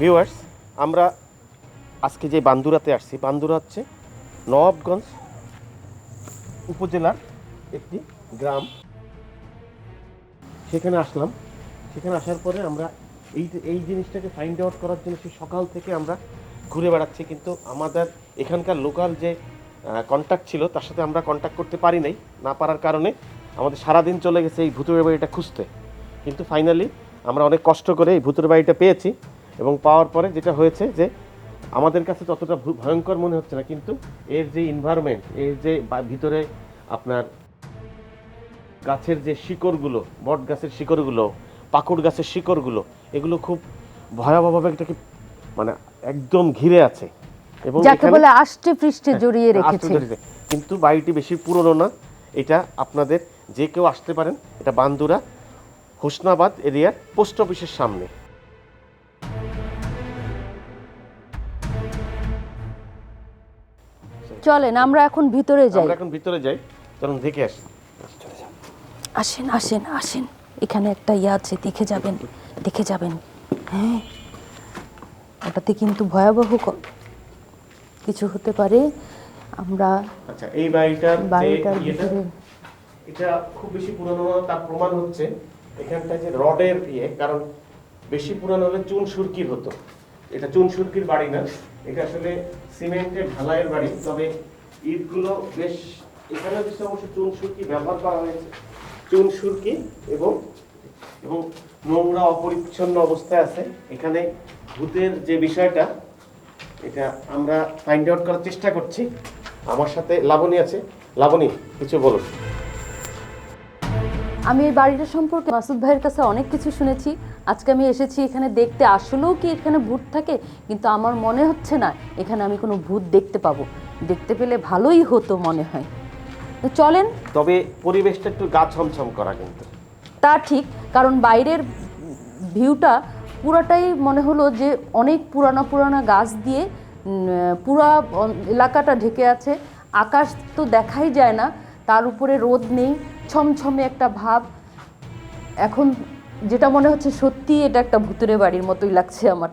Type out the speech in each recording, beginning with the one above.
Viewers, আমরা আজকে যে বান্দুরাতে আসছি, বান্দুরা হচ্ছে নবাবগঞ্জ উপজেলার একটি গ্রাম। সেখানে আসলাম। সেখানে আসার পরে আমরা এই জিনিসটাকে ফাইন্ড আউট করার জন্য সেই সকাল থেকে আমরা ঘুরে বেড়াচ্ছি, কিন্তু আমাদের এখানকার লোকাল যে কন্ট্যাক্ট ছিল তার সাথে আমরা কন্ট্যাক্ট করতে পারি নাই। না পারার কারণে আমাদের সারাদিন চলে গেছে এই ভূতের বাড়িটা খুঁজতে। কিন্তু ফাইনালি আমরা অনেক কষ্ট করে এই ভূতের বাড়িটা পেয়েছি, এবং পাওয়ার পরে যেটা হয়েছে যে আমাদের কাছে ততটা ভয়ঙ্কর মনে হচ্ছে না, কিন্তু এর যে এনভায়রনমেন্ট, এর যে ভিতরে আপনার গাছের যে শিকড়গুলো, বট গাছের শিকড়গুলো, পাকুড় গাছের শিকড়গুলো, এগুলো খুব ভয়াবহভাবে এটাকে মানে একদম ঘিরে আছে এবং যাকে বলে আষ্টে পৃষ্ঠে জড়িয়ে রেখেছে। কিন্তু বাড়িটি বেশি পুরনো না। এটা আপনাদের যে কেউ আসতে পারেন। এটা বান্দুরা হোসনাবাদ এরিয়ার পোস্ট অফিসের সামনে। চলেন আমরা এখন ভিতরে যাই। আমরা এখন ভিতরে যাই, চলুন দেখে আসি। আসেন আসেন আসেন, এখানে একটা ইয়ে আছে, দেখে যাবেন দেখে যাবেন। হ্যাঁ, ওটাতে কিন্তু ভয়াবহ কিছু হতে পারে। আমরা আচ্ছা, এই বাড়িটার ভিতরে এটা খুব বেশি পুরনো না, তার প্রমাণ হচ্ছে এখানটা যে রডের কারণ বেশি পুরনো হলে চুন সুরকির হতো। এটা চুন সুরকির বাড়ি না, এটা আসলে সিমেন্টের ঢালাইয়ের বাড়ি। তবে ইটগুলো বেশ, এখানে অবশ্য চুন সুরকি ব্যবহার করা হয়েছে। চুন সুরকি এবং এবং নোংরা অপরিচ্ছন্ন অবস্থায় আছে। এখানে ভূতের যে বিষয়টা, এটা আমরা ফাইন্ড আউট করার চেষ্টা করছি। আমার সাথে লাবণী আছে। লাবণী, কিছু বলুন। আমি এই বাড়িটা সম্পর্কে মাসুদ ভাইয়ের কাছে অনেক কিছু শুনেছি। আজকে আমি এসেছি এখানে দেখতে, আসলেও কি এখানে ভূত থাকে, কিন্তু আমার মনে হচ্ছে না এখানে আমি কোনো ভূত দেখতে পাবো। দেখতে পেলে ভালোই হতো মনে হয়। তো চলেন। তবে পরিবেশটা একটু গা ছমছম করা, কিন্তু তা ঠিক, কারণ বাইরের ভিউটা পুরাটাই মনে হলো যে অনেক পুরানা গাছ দিয়ে পুরা এলাকাটা ঢেকে আছে। আকাশ তো দেখাই যায় না, তার উপরে রোদ নেই, ছমছমে একটা ভাব। এখন যেটা মনে হচ্ছে সত্যি এটা একটা ভূতের বাড়ির মতোই লাগছে আমার।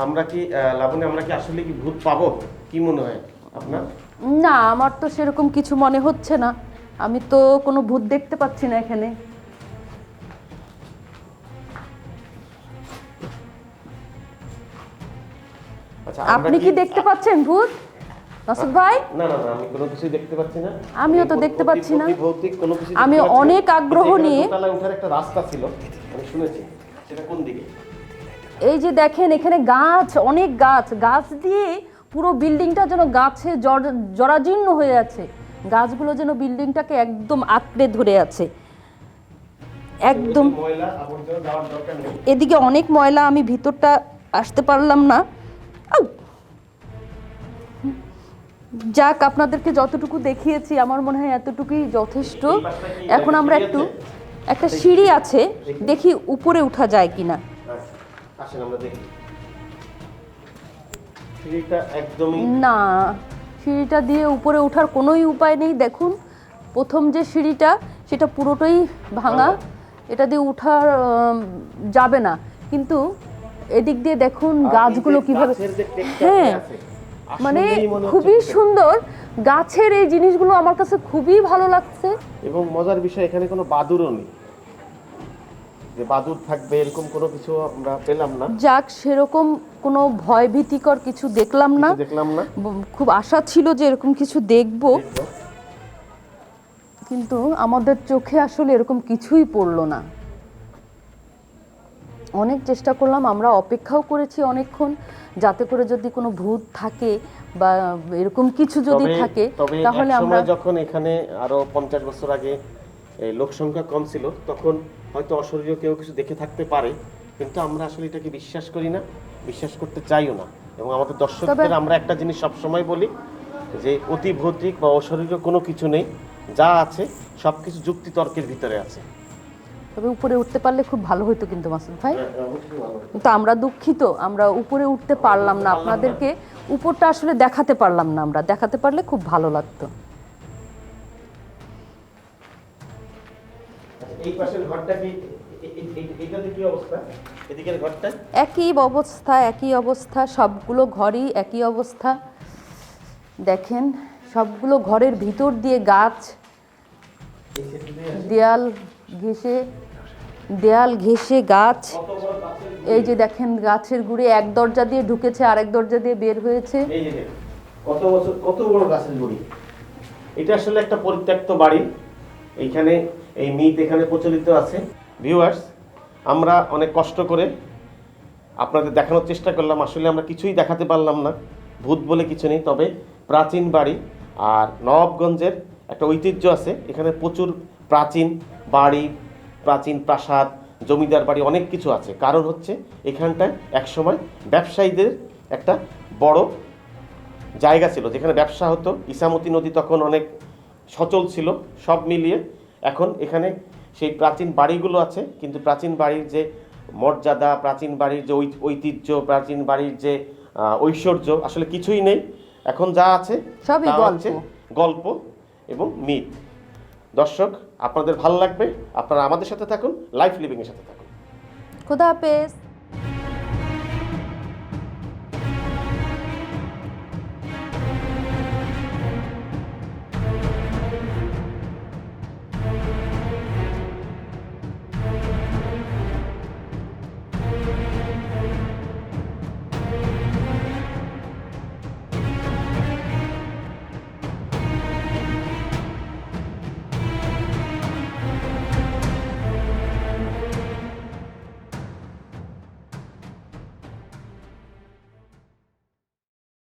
আমরা কি লাবণী, আমরা কি আসলে কি ভূত পাবো? কি মনে হয় আপনার? না, আমার তো সেরকম কিছু মনে হচ্ছে না। আমি তো কোনো ভূত দেখতে পাচ্ছি না এখানে। আচ্ছা, আপনি কি দেখতে পাচ্ছেন ভূত মাসুদ ভাই? না না না, আমি কোনো কিছু দেখতে পাচ্ছি না। আমিও তো দেখতে পাচ্ছি না। ভৌতিক কোনো কিছু আমি অনেক আগ্রহ নিয়ে দোতলায় ওঠার একটা রাস্তা ছিল, আমি শুনেছি। সেটা কোন দিকে? এই যে দেখেন, এখানে গাছ, অনেক গাছ দিয়ে পুরো বিল্ডিংটা যেন গাছে জরাজীর্ণ হয়ে আছে। গাছগুলো যেন বিল্ডিংটাকে একদম আঁকড়ে ধরে আছে একদম। ময়লা আবর্জনা দেওয়ার দরকার নেই। এদিকে অনেক ময়লা, আমি ভিতরটা আসতে পারলাম না। যাক, আপনাদেরকে যতটুকু দেখিয়েছি আমার মনে হয় এতটুকুই যথেষ্ট। এখন আমরা একটা সিঁড়ি আছে, দেখি উপরে উঠা যায় কিনা। আসেন আমরা দেখি। সিঁড়িটা একদমই না, সিঁড়িটা দিয়ে উপরে ওঠার কোনোই উপায় নেই। দেখুন, প্রথম যে সিঁড়িটা সেটা পুরোটাই ভাঙা, এটা দিয়ে উঠার যাবে না। কিন্তু এদিক দিয়ে দেখুন গাছগুলো কিভাবে, হ্যাঁ মানে খুবই সুন্দর। গাছের এই জিনিসগুলো আমার কাছে খুবই ভালো লাগছে। এবং মজার বিষয়, এখানে কোনো বাদুরও নেই যে বাদুর থাকবে, এরকম কোনো কিছু আমরা পেলাম না। যাক, সেরকম কোনো ভয়ভীতিকর কিছু দেখলাম না। খুব আশা ছিল যে এরকম কিছু দেখব, কিন্তু আমাদের চোখে আসলে এরকম কিছুই পড়লো না। অনেক চেষ্টা করলাম, আমরা অপেক্ষাও করেছি অনেকক্ষণ, যাতে করে যদি কোনো ভূত থাকে বা এরকম কিছু যদি থাকে তাহলে আমরা। যখন এখানে আরো 50 বছর আগে লোক সংখ্যা কম ছিল, তখন হয়তো অশরীরীয় কেউ কিছু দেখে থাকতে পারে, কিন্তু আমরা আসলে এটাকে বিশ্বাস করি না, বিশ্বাস করতে চাইও না। এবং আমাদের দর্শকদের আমরা একটা জিনিস সবসময় বলি যে অতি ভৌতিক বা অশরীরীয় কোনো কিছু নেই, যা আছে সবকিছু যুক্তি তর্কের ভিতরে আছে। তবে উপরে উঠতে পারলে খুব ভালো হতো কিন্তু মাসুদ ভাই। কিন্তু আমরা দুঃখিত, আমরা উপরে উঠতে পারলাম না, আপনাদেরকে উপরটা আসলে দেখাতে পারলাম না। আমরা দেখাতে পারলে খুব ভালো লাগতো। এই পাশের ঘরটা কি, এটাতে কি অবস্থা? এদিকের ঘরটা একই অবস্থা, সবগুলো ঘরই একই অবস্থা। দেখেন সবগুলো ঘরের ভিতর দিয়ে গাছ, দেয়াল ঘেঁষে গাছ। এই যে দেখেন গাছের গুঁড়ি এক দরজা দিয়ে ঢুকেছে, আরেক দরজা দিয়ে বের হয়েছে। এই যে কত বড় গাছের গুঁড়ি। এটা আসলে একটা পরিত্যক্ত বাড়ি। এইখানে এই মিথ এখানে প্রচলিত আছে। ভিউয়ার্স, আমরা অনেক কষ্ট করে আপনাদের দেখানোর চেষ্টা করলাম, আসলে আমরা কিছুই দেখাতে পারলাম না, ভূত বলে কিছু নেই। তবে প্রাচীন বাড়ি আর নবাবগঞ্জের একটা ঐতিহ্য আছে, এখানে প্রচুর প্রাচীন বাড়ি, প্রাচীন প্রাসাদ, জমিদার বাড়ি অনেক কিছু আছে। কারণ হচ্ছে এখানটায় একসময় ব্যবসায়ীদের একটা বড় জায়গা ছিল, যেখানে ব্যবসা হতো। ইসামতি নদী তখন অনেক সচল ছিল। সব মিলিয়ে এখন এখানে সেই প্রাচীন বাড়িগুলো আছে, কিন্তু প্রাচীন বাড়ির যে মর্যাদা, প্রাচীন বাড়ির যে ঐতিহ্য, প্রাচীন বাড়ির যে ঐশ্বর্য আসলে কিছুই নেই। এখন যা আছে সবই তা হচ্ছে গল্প এবং মিথ। দর্শক, আপনাদের ভালো লাগবে, আপনারা আমাদের সাথে থাকুন, লাইফ লিভিংয়ের সাথে থাকুন। খোদা হাফেজ।